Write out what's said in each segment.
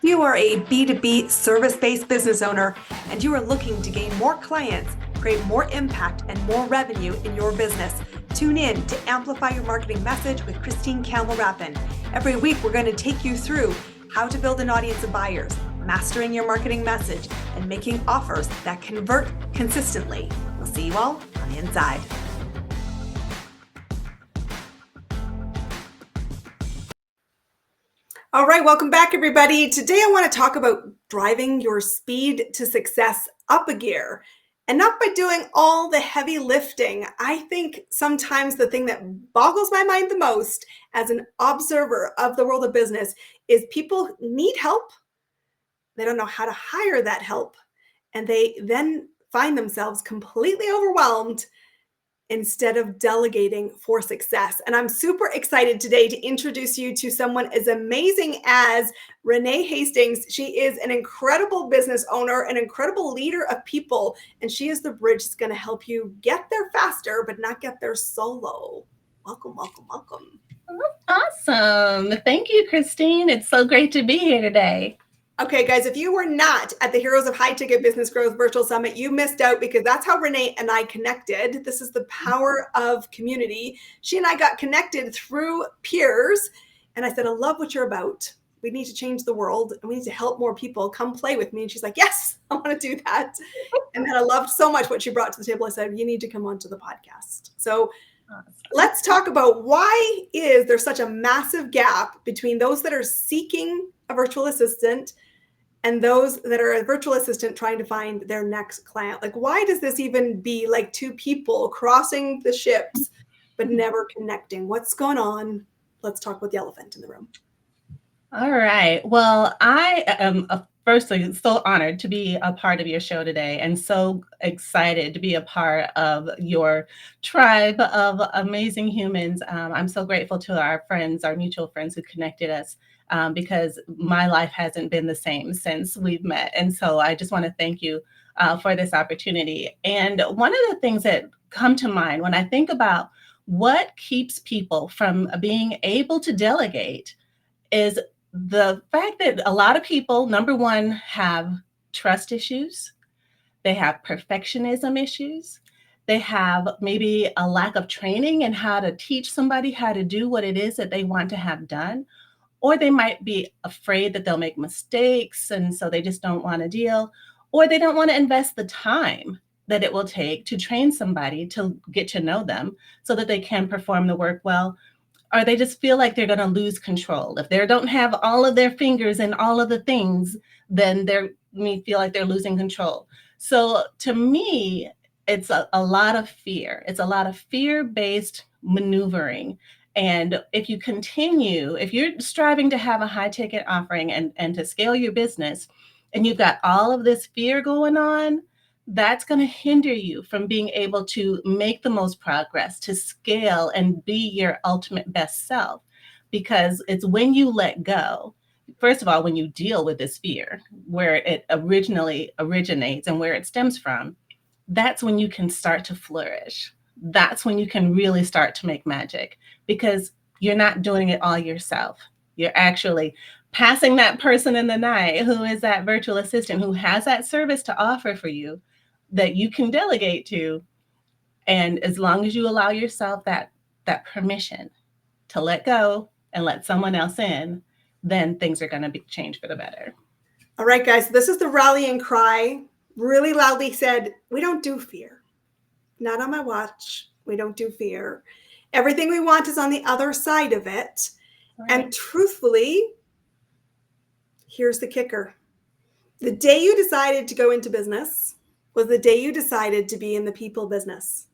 You are a B2B service-based business owner and you are looking to gain more clients, create more impact and more revenue in your business. Tune in to Amplify Your Marketing Message with Christine Campbell-Rappin. Every week, we're going to take you through how to build an audience of buyers, mastering your marketing message, and making offers that convert consistently. We'll see you all on the inside. All right, welcome back, everybody. Today, I want to talk about driving your speed to success up a gear, and not by doing all the heavy lifting. I think sometimes the thing that boggles my mind the most as an observer of the world of business is people need help. They don't know how to hire that help, and they then find themselves completely overwhelmed instead of delegating for success. And I'm super excited today to introduce you to someone as amazing as Renee Hastings. She is an incredible business owner, an incredible leader of people, and she is the bridge that's going to help you get there faster, but not get there solo. Welcome, welcome, welcome. Awesome. Thank you, Christine. It's so great to be here today. Okay, guys, if you were not at the Heroes of High Ticket Business Growth Virtual Summit, you missed out, because that's how Renee and I connected. This is the power of community. She and I got connected through peers, and I said, I love what you're about. We need to change the world, and we need to help more people. Come play with me. And she's like, yes, I want to do that. And then I loved so much what she brought to the table. I said, you need to come onto the podcast. So let's talk about why is there such a massive gap between those that are seeking a virtual assistant and those that are a virtual assistant trying to find their next client. Like, why does this even be like two people crossing the ships but never connecting? What's going on? Let's talk about the elephant in the room. All right. Well, I am firstly so honored to be a part of your show today, and so excited to be a part of your tribe of amazing humans. I'm so grateful to our friends, our mutual friends who connected us. Because my life hasn't been the same since we've met. And so I just want to thank you for this opportunity. And one of the things that come to mind when I think about what keeps people from being able to delegate is the fact that a lot of people, number one, have trust issues. They have perfectionism issues. They have maybe a lack of training in how to teach somebody how to do what it is that they want to have done. Or they might be afraid that they'll make mistakes, and so they just don't want to deal. Or they don't want to invest the time that it will take to train somebody to get to know them so that they can perform the work well. Or they just feel like they're going to lose control. If they don't have all of their fingers in all of the things, then they feel like they're losing control. So to me, it's a lot of fear. It's a lot of fear-based maneuvering. And if you're striving to have a high ticket offering and to scale your business, and you've got all of this fear going on, that's going to hinder you from being able to make the most progress, to scale and be your ultimate best self. Because it's when you let go, first of all, when you deal with this fear, where it originally originates and where it stems from, that's when you can start to flourish. That's when you can really start to make magic, because you're not doing it all yourself. You're actually passing that person in the night who is that virtual assistant who has that service to offer for you that you can delegate to. And as long as you allow yourself that permission to let go and let someone else in, then things are going to change for the better. All right, guys, this is the rallying cry. Really loudly said, we don't do fear. Not on my watch. We don't do fear. Everything we want is on the other side of it. Right. And truthfully, here's the kicker. The day you decided to go into business was the day you decided to be in the people business.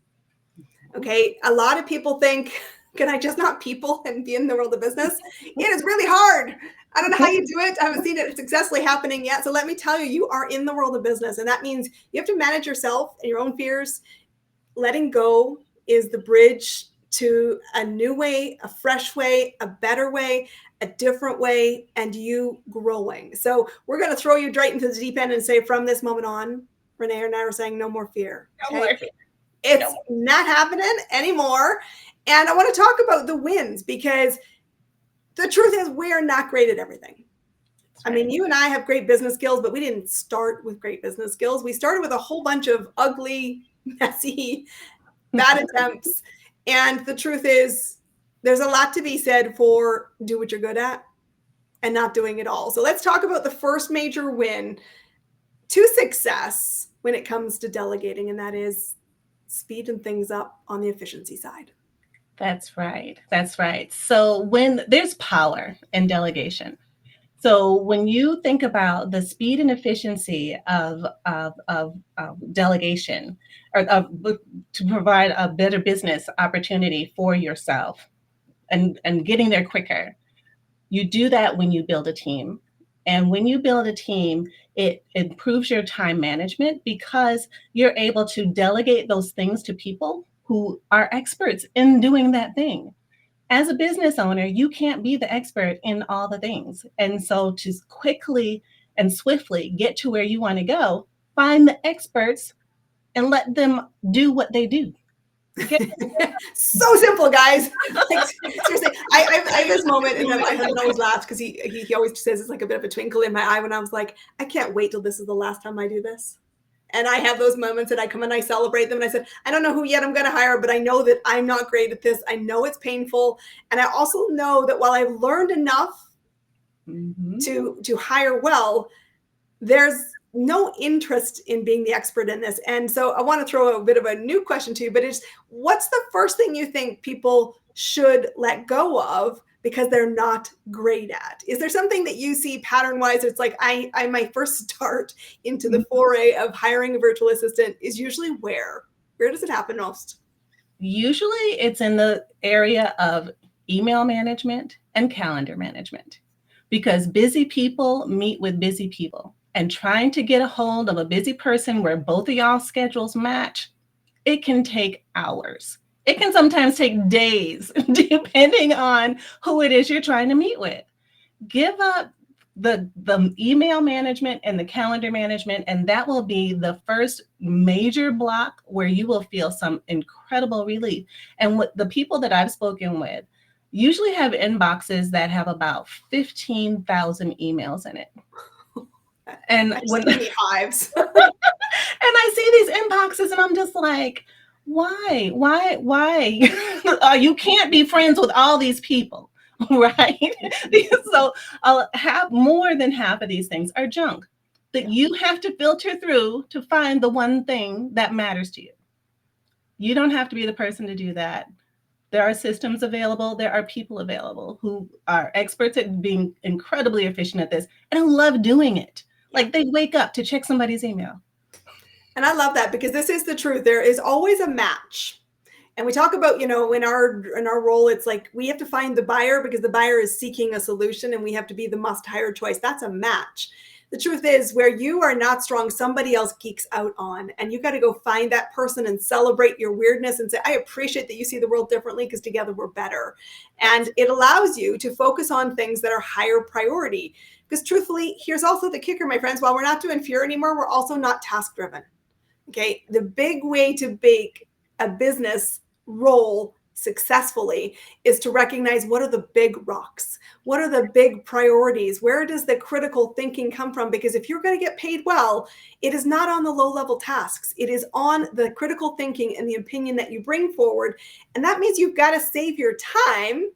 Okay. A lot of people think, can I just not people and be in the world of business? It is really hard. I don't know how you do it. I haven't seen it successfully happening yet. So let me tell you, you are in the world of business. And that means you have to manage yourself and your own fears. Letting go is the bridge to a new way, a fresh way, a better way, a different way, and you growing. So we're going to throw you right into the deep end and say, from this moment on, Renee and I are saying no more fear. Okay? No more fear. It's not happening anymore. And I want to talk about the wins, because the truth is we are not great at everything. I mean, you and I have great business skills, but we didn't start with great business skills. We started with a whole bunch of ugly, messy, bad attempts. And the truth is, there's a lot to be said for do what you're good at and not doing it all. So let's talk about the first major win to success when it comes to delegating, and that is speeding things up on the efficiency side. That's right. That's right. So when there's power in delegation, so when you think about the speed and efficiency of delegation, or to provide a better business opportunity for yourself and getting there quicker, you do that when you build a team. And when you build a team, it improves your time management because you're able to delegate those things to people who are experts in doing that thing. As a business owner, you can't be the expert in all the things. And so to quickly and swiftly get to where you want to go, find the experts and let them do what they do. So simple, guys. Like, seriously, I have this moment, and my husband always laughs because he always says it's like a bit of a twinkle in my eye when I was like, I can't wait till this is the last time I do this. And I have those moments and I come and I celebrate them. And I said, I don't know who yet I'm going to hire, but I know that I'm not great at this. I know it's painful. And I also know that while I've learned enough to hire well, there's no interest in being the expert in this. And so I want to throw a bit of a new question to you, but it's what's the first thing you think people should let go of because they're not great at? Is there something that you see pattern wise? It's like I my first start into the foray of hiring a virtual assistant is usually where does it happen most? Usually it's in the area of email management and calendar management, because busy people meet with busy people, and trying to get a hold of a busy person where both of y'all's schedules match, it can take hours. It can sometimes take days, depending on who it is you're trying to meet with. Give up the email management and the calendar management, and that will be the first major block where you will feel some incredible relief. And what the people that I've spoken with usually have inboxes that have about 15,000 emails in it. And when hives. And I see these inboxes and I'm just like, why? You can't be friends with all these people, right? So I'll have more than half of these things are junk that you have to filter through to find the one thing that matters to you. You don't have to be the person to do that. There are systems available. There are people available who are experts at being incredibly efficient at this and who love doing it. Like they wake up to check somebody's email. And I love that because this is the truth. There is always a match. And we talk about, in our role, it's like we have to find the buyer because the buyer is seeking a solution and we have to be the must hire choice. That's a match. The truth is where you are not strong, somebody else geeks out on, and you got to go find that person and celebrate your weirdness and say, I appreciate that you see the world differently because together we're better. And it allows you to focus on things that are higher priority. Because truthfully, here's also the kicker, my friends, while we're not doing fear anymore, we're also not task driven. Okay. The big way to make a business roll successfully is to recognize what are the big rocks, what are the big priorities, where does the critical thinking come from? Because if you're going to get paid well, it is not on the low level tasks, it is on the critical thinking and the opinion that you bring forward. And that means you've got to save your time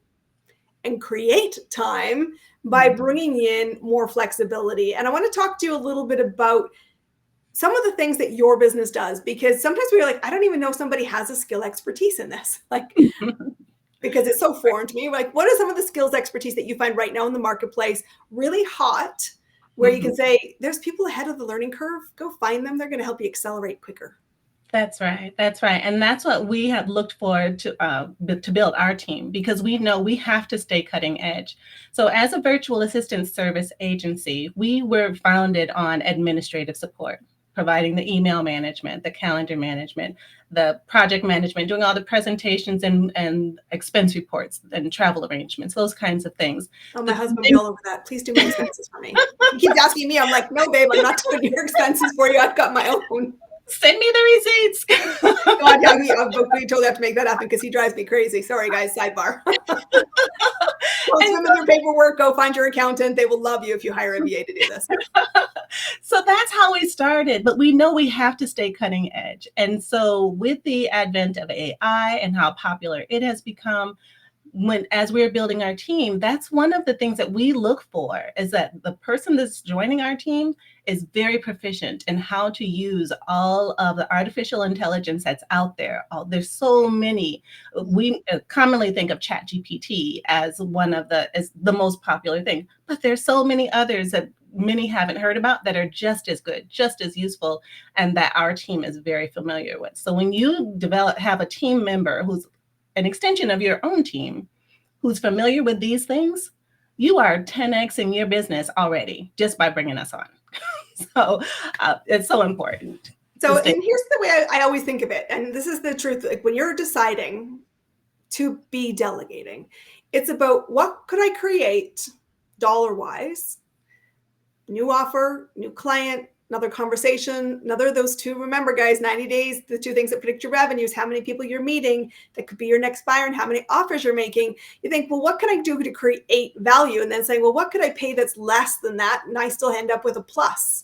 and create time by bringing in more flexibility. And I want to talk to you a little bit about some of the things that your business does, because sometimes we're like, I don't even know somebody has a skill expertise in this, like, because it's so foreign to me. Like, what are some of the skills expertise that you find right now in the marketplace really hot, where you can say, there's people ahead of the learning curve, go find them. They're going to help you accelerate quicker. That's right. That's right. And that's what we have looked for to build our team, because we know we have to stay cutting edge. So as a virtual assistant service agency, we were founded on administrative support, providing the email management, the calendar management, the project management, doing all the presentations and expense reports and travel arrangements, those kinds of things. Oh, my husband will be all over that. Please do my expenses for me. He keeps asking me. I'm like, no, babe, I'm not doing your expenses for you. I've got my own. Send me the receipts. God, yeah, we totally have to make that happen because he drives me crazy. Sorry, guys, sidebar. Don't swim in your paperwork. Go find your accountant. They will love you if you hire a VA to do this. So that's how we started, but we know we have to stay cutting edge. And so with the advent of AI and how popular it has become, as we're building our team, that's one of the things that we look for, is that the person that's joining our team is very proficient in how to use all of the artificial intelligence that's out there. There's so many. We commonly think of ChatGPT as the most popular thing, but there's so many others that many haven't heard about that are just as good, just as useful, and that our team is very familiar with. So when you have a team member who's an extension of your own team, who's familiar with these things, you are 10x in your business already just by bringing us on. So it's so important. So, and here's the way I always think of it, and this is the truth. Like when you're deciding to be delegating, it's about what could I create dollar-wise, new offer, new client, another conversation, another of those two. Remember, guys, 90 days, the two things that predict your revenues, how many people you're meeting that could be your next buyer and how many offers you're making. You think, well, what can I do to create value? And then saying, well, what could I pay that's less than that? And I still end up with a plus.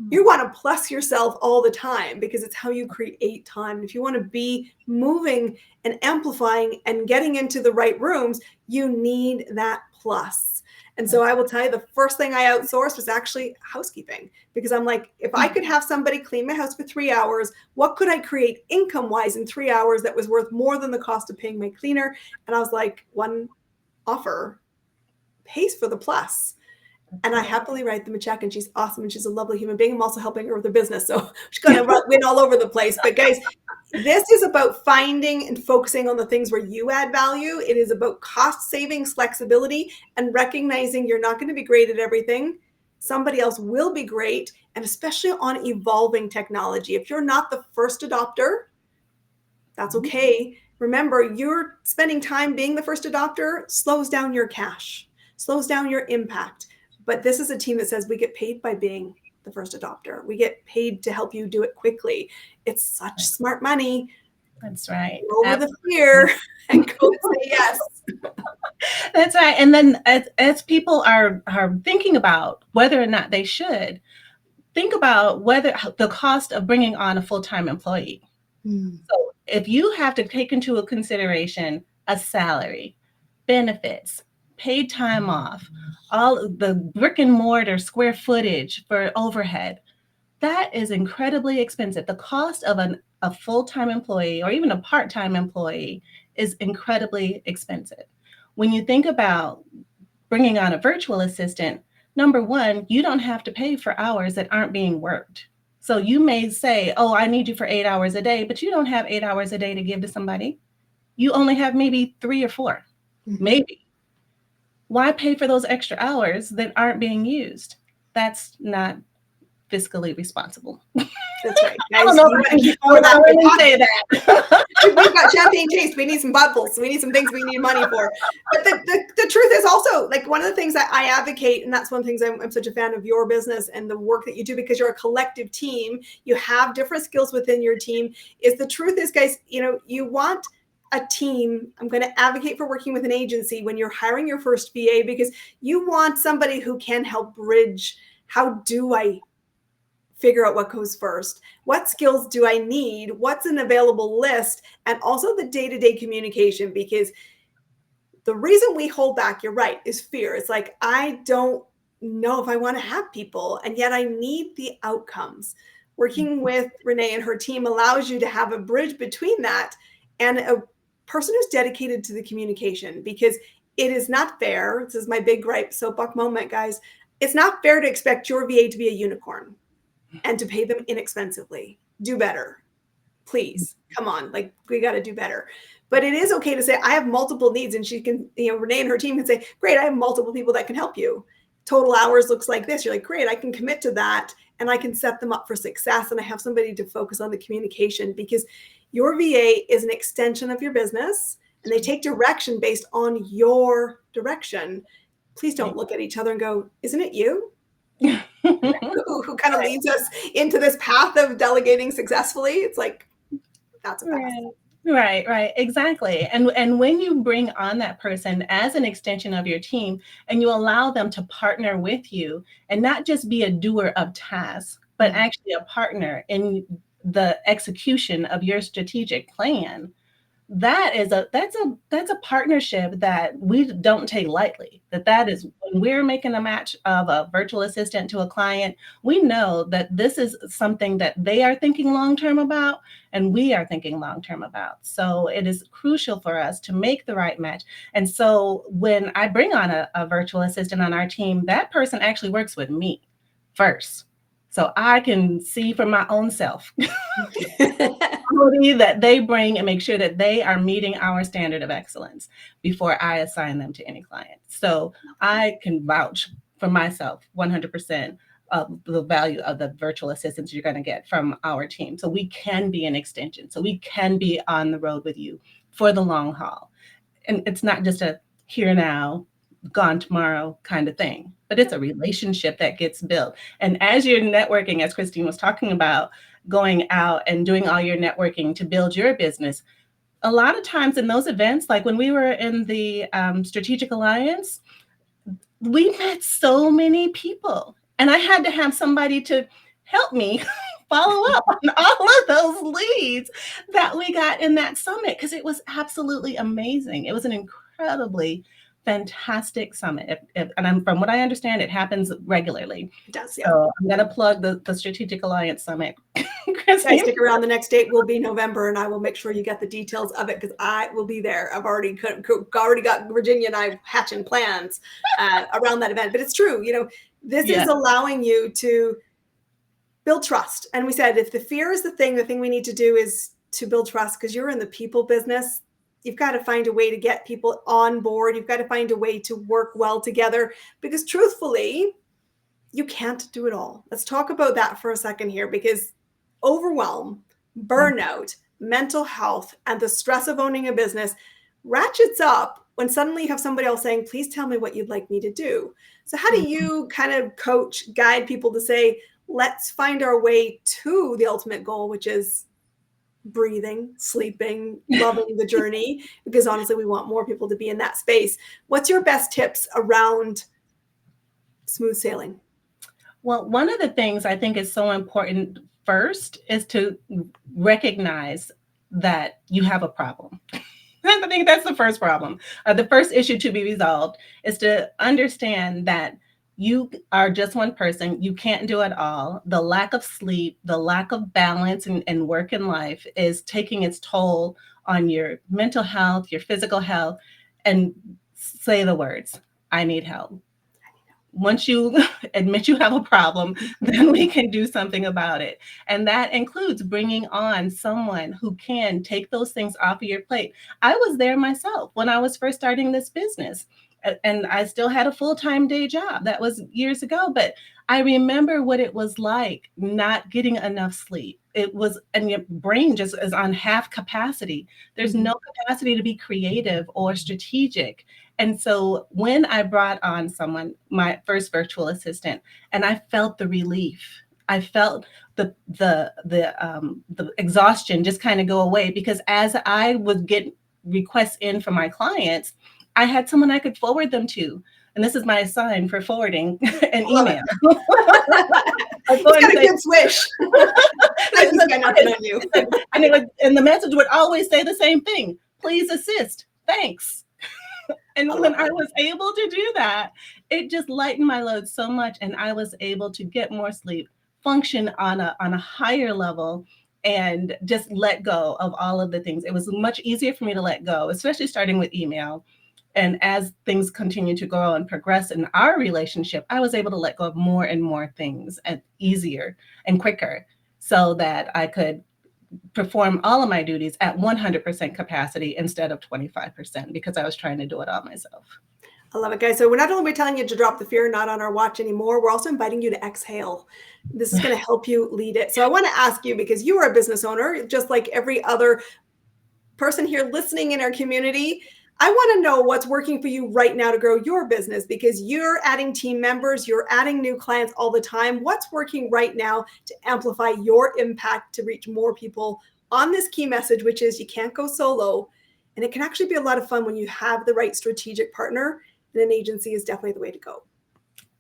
You want to plus yourself all the time because it's how you create time. If you want to be moving and amplifying and getting into the right rooms, you need that plus. And so I will tell you, the first thing I outsourced was actually housekeeping, because I'm like, if I could have somebody clean my house for 3 hours, what could I create income-wise in 3 hours that was worth more than the cost of paying my cleaner? And I was like, one offer pays for the plus. And I happily write them a check, and she's awesome, and she's a lovely human being. I'm also helping her with her business, so she's going to win all over the place. But guys, this is about finding and focusing on the things where you add value. It is about cost savings, flexibility, and recognizing you're not going to be great at everything. Somebody else will be great, and especially on evolving technology. If you're not the first adopter, that's okay. Remember, you're spending time being the first adopter slows down your cash, slows down your impact. But this is a team that says we get paid by being the first adopter. We get paid to help you do it quickly. It's such smart money. That's right. Over the fear and go say yes. That's right. And then as people are thinking about whether or not they should, think about whether the cost of bringing on a full-time employee. So if you have to take into a consideration a salary, benefits, paid time off, all the brick and mortar square footage for overhead, that is incredibly expensive. The cost of a full-time employee or even a part-time employee is incredibly expensive. When you think about bringing on a virtual assistant, number one, you don't have to pay for hours that aren't being worked. So you may say, oh, I need you for 8 hours a day, but you don't have 8 hours a day to give to somebody. You only have maybe 3 or 4, maybe. Why pay for those extra hours that aren't being used? That's not fiscally responsible. That's right. I don't know if I really say that. We've got champagne taste. We need some bottles. We need some things we need money for. But the truth is also, like, one of the things that I advocate, and that's one of the things I'm such a fan of your business and the work that you do, because you're a collective team. You have different skills within your team. The truth is, guys, you want a team. I'm going to advocate for working with an agency when you're hiring your first VA, because you want somebody who can help bridge. How do I figure out what goes first? What skills do I need? What's an available list? And also the day-to-day communication, because the reason we hold back, you're right, is fear. It's like, I don't know if I want to have people, and yet I need the outcomes. Working with Renee and her team allows you to have a bridge between that and a person who's dedicated to the communication, because it is not fair. This is my big gripe soapbox moment, guys. It's not fair to expect your VA to be a unicorn and to pay them inexpensively. Do better. Please, come on. Like, we got to do better. But it is okay to say, I have multiple needs, and she can, Renee and her team can say, great, I have multiple people that can help you. Total hours looks like this. You're like, great, I can commit to that, and I can set them up for success, and I have somebody to focus on the communication, because your VA is an extension of your business, and they take direction based on your direction. Please don't look at each other and go, isn't it you? who kind of leads us into this path of delegating successfully. It's like, that's a path. Right, right, exactly. And when you bring on that person as an extension of your team and you allow them to partner with you and not just be a doer of tasks, but Mm. actually a partner in the execution of your strategic plan, that's a partnership that we don't take lightly. That is when we're making a match of a virtual assistant to a client, we know that this is something that they are thinking long term about and we are thinking long term about. So it is crucial for us to make the right match. And so when I bring on a virtual assistant on our team, that person actually works with me first. So I can see for my own self quality that they bring and make sure that they are meeting our standard of excellence before I assign them to any client. So I can vouch for myself 100% of the value of the virtual assistants you're going to get from our team. So we can be an extension. So we can be on the road with you for the long haul. And it's not just a here now, gone tomorrow kind of thing, but it's a relationship that gets built. And as you're networking, as Christine was talking about, going out and doing all your networking to build your business, a lot of times in those events, like when we were in the Strategic Alliance, we met so many people, and I had to have somebody to help me follow up on all of those leads that we got in that summit because it was absolutely amazing. It was an incredibly fantastic summit. And from what I understand, it happens regularly. It does, yeah. So I'm going to plug the Strategic Alliance Summit. Guys, Christine? stick around. The next date will be November, and I will make sure you get the details of it because I will be there. I've already got Virginia and I hatching plans around that event. But it's true, this is Yeah. allowing you to build trust. And we said if the fear is the thing we need to do is to build trust because you're in the people business. You've got to find a way to get people on board. You've got to find a way to work well together because truthfully, you can't do it all. Let's talk about that for a second here because overwhelm, burnout, mental health, and the stress of owning a business ratchets up when suddenly you have somebody else saying, please tell me what you'd like me to do. So how do you kind of coach, guide people to say, let's find our way to the ultimate goal, which is breathing, sleeping, loving the journey, because honestly, we want more people to be in that space. What's your best tips around smooth sailing? Well, one of the things I think is so important first is to recognize that you have a problem. I think that's the first problem. The first issue to be resolved is to understand that you are just one person. You can't do it all. The lack of sleep, the lack of balance in work and life is taking its toll on your mental health, your physical health, and say the words, I need help. Once you admit you have a problem, then we can do something about it. And that includes bringing on someone who can take those things off of your plate. I was there myself when I was first starting this business. And I still had a full-time day job. That was years ago. But I remember what it was like not getting enough sleep. It was, and your brain just is on half capacity. There's no capacity to be creative or strategic. And so when I brought on someone, my first virtual assistant, and I felt the relief, I felt the exhaustion just kind of go away because as I would get requests in from my clients, I had someone I could forward them to. And this is my sign for forwarding an email. It's got a good swish. Like he's got nothing on you. And the message would always say the same thing. Please assist. Thanks. And when I was able to do that, it just lightened my load so much. And I was able to get more sleep, function on a higher level, and just let go of all of the things. It was much easier for me to let go, especially starting with email. And as things continue to grow and progress in our relationship, I was able to let go of more and more things and easier and quicker so that I could perform all of my duties at 100% capacity instead of 25% because I was trying to do it all myself. I love it, guys. So we're not only telling you to drop the fear, not on our watch anymore, we're also inviting you to exhale. This is going to help you lead it. So I want to ask you, because you are a business owner, just like every other person here listening in our community, I want to know what's working for you right now to grow your business because you're adding team members, you're adding new clients all the time. What's working right now to amplify your impact to reach more people on this key message, which is you can't go solo. And it can actually be a lot of fun when you have the right strategic partner, and an agency is definitely the way to go.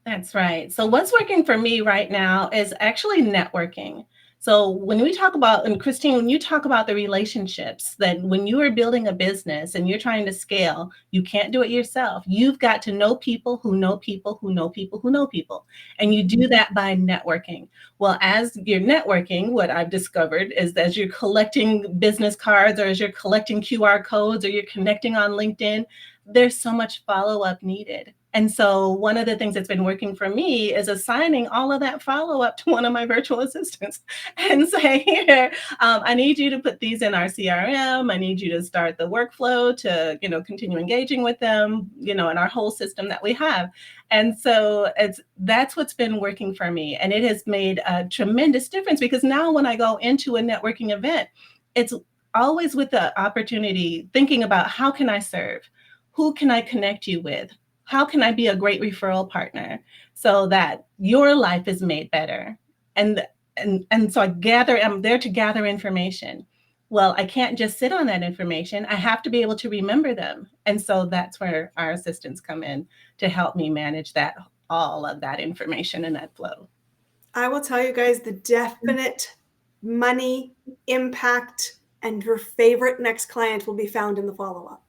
That's right. So what's working for me right now is actually networking. So when we talk about, and Christine, when you talk about the relationships, that when you are building a business and you're trying to scale, you can't do it yourself. You've got to know people who know people who know people who know people. And you do that by networking. Well, as you're networking, what I've discovered is that as you're collecting business cards, or as you're collecting QR codes, or you're connecting on LinkedIn, there's so much follow-up needed. And so one of the things that's been working for me is assigning all of that follow-up to one of my virtual assistants and say, here, I need you to put these in our CRM. I need you to start the workflow to, continue engaging with them, in our whole system that we have. And so that's what's been working for me. And it has made a tremendous difference, because now when I go into a networking event, it's always with the opportunity, thinking about how can I serve? Who can I connect you with? How can I be a great referral partner so that your life is made better? And so I'm there to gather information. Well, I can't just sit on that information. I have to be able to remember them. And so that's where our assistants come in to help me manage all of that information and that flow. I will tell you guys the definite money, impact, and your favorite next client will be found in the follow-up.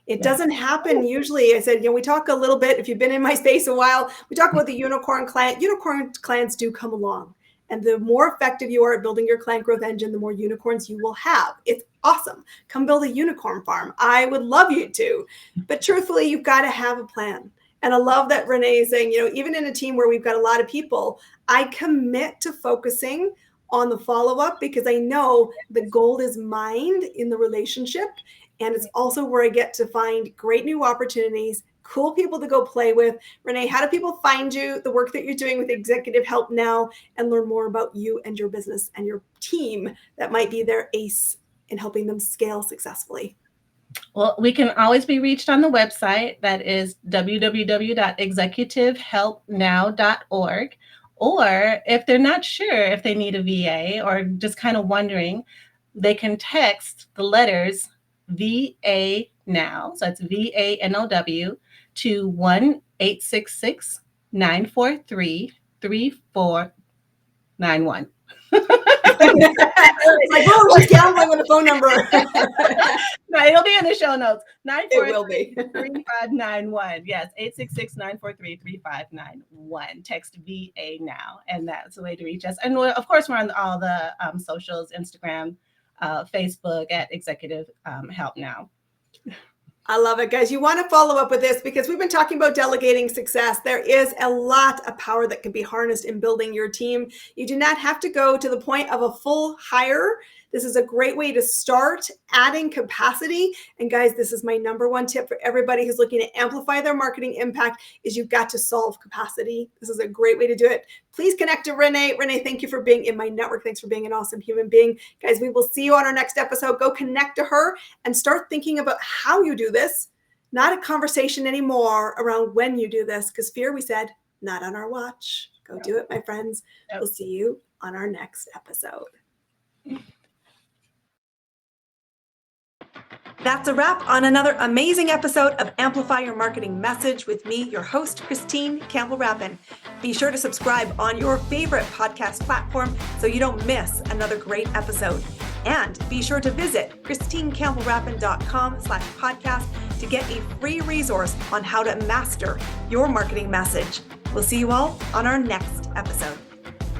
It doesn't happen usually. I said, we talk a little bit, if you've been in my space a while, we talk about the unicorn client. Unicorn clients do come along. And the more effective you are at building your client growth engine, the more unicorns you will have. It's awesome. Come build a unicorn farm. I would love you to. But truthfully, you've got to have a plan. And I love that Renee is saying, even in a team where we've got a lot of people, I commit to focusing on the follow-up, because I know the gold is mined in the relationship. And it's also where I get to find great new opportunities, cool people to go play with. Renee, how do people find you, the work that you're doing with Executive Help Now, and learn more about you and your business and your team that might be their ace in helping them scale successfully? Well, we can always be reached on the website. That is www.executivehelpnow.org. Or if they're not sure if they need a VA or just kind of wondering, they can text the letters VA now, so that's VANOW, to 1-866-943-3491. It's like, oh, she's gambling with a phone number. No, it'll be in the show notes. It will be. 3591. Yes, 866-943-3591. Text VA now, and that's the way to reach us. And of course, we're on all the socials, Instagram, Facebook at Executive Help Now. I love it, guys. You want to follow up with this, because we've been talking about delegating success. There is a lot of power that can be harnessed in building your team. You do not have to go to the point of a full hire. This is a great way to start adding capacity. And guys, this is my number one tip for everybody who's looking to amplify their marketing impact, is you've got to solve capacity. This is a great way to do it. Please connect to Renee. Renee, thank you for being in my network. Thanks for being an awesome human being. Guys, we will see you on our next episode. Go connect to her and start thinking about how you do this. Not a conversation anymore around when you do this, because fear, we said, not on our watch. Go do it, my friends. We'll see you on our next episode. That's a wrap on another amazing episode of Amplify Your Marketing Message with me, your host, Christine Campbell-Rappin. Be sure to subscribe on your favorite podcast platform so you don't miss another great episode. And be sure to visit christinecampbellrappin.com/podcast to get a free resource on how to master your marketing message. We'll see you all on our next episode.